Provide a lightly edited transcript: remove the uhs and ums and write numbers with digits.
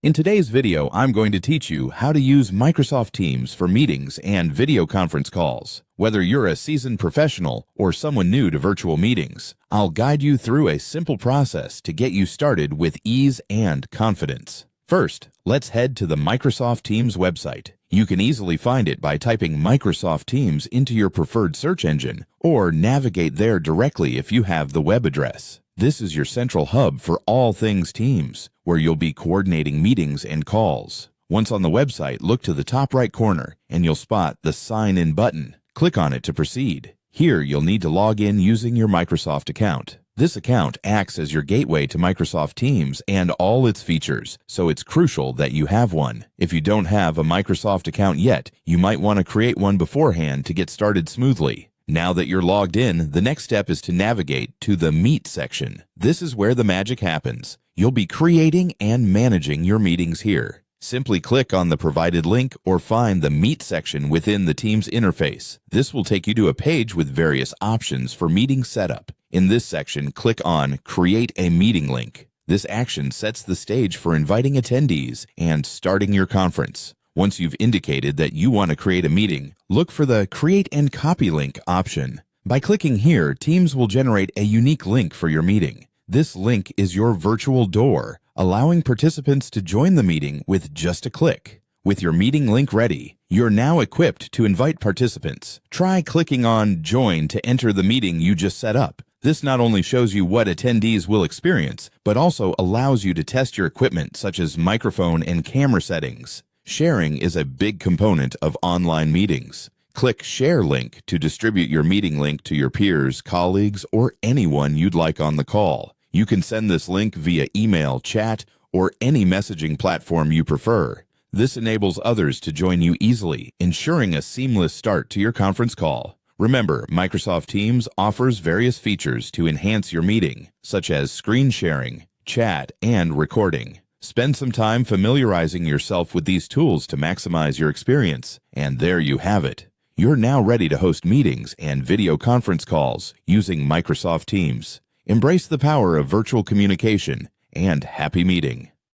In today's video, I'm going to teach you how to use Microsoft Teams for meetings and video conference calls. Whether you're a seasoned professional or someone new to virtual meetings, I'll guide you through a simple process to get you started with ease and confidence. First, let's head to the Microsoft Teams website. You can easily find it by typing Microsoft Teams into your preferred search engine or navigate there directly if you have the web address. This is your central hub for all things Teams, where you'll be coordinating meetings and calls. Once on the website, look to the top right corner and you'll spot the Sign In button. Click on it to proceed. Here, you'll need to log in using your Microsoft account. This account acts as your gateway to Microsoft Teams and all its features, so it's crucial that you have one. If you don't have a Microsoft account yet, you might want to create one beforehand to get started smoothly. Now that you're logged in, the next step is to navigate to the Meet section. This is where the magic happens. You'll be creating and managing your meetings here. Simply click on the provided link or find the Meet section within the Teams interface. This will take you to a page with various options for meeting setup. In this section, click on Create a Meeting Link. This action sets the stage for inviting attendees and starting your conference. Once you've indicated that you want to create a meeting, look for the Create and Copy Link option. By clicking here, Teams will generate a unique link for your meeting. This link is your virtual door, allowing participants to join the meeting with just a click. With your meeting link ready, you're now equipped to invite participants. Try clicking on Join to enter the meeting you just set up. This not only shows you what attendees will experience, but also allows you to test your equipment such as microphone and camera settings. Sharing is a big component of online meetings. Click Share Link to distribute your meeting link to your peers, colleagues, or anyone you'd like on the call. You can send this link via email, chat, or any messaging platform you prefer. This enables others to join you easily, ensuring a seamless start to your conference call. Remember, Microsoft Teams offers various features to enhance your meeting, such as screen sharing, chat, and recording. Spend some time familiarizing yourself with these tools to maximize your experience, and there you have it. You're now ready to host meetings and video conference calls using Microsoft Teams. Embrace the power of virtual communication, and happy meeting.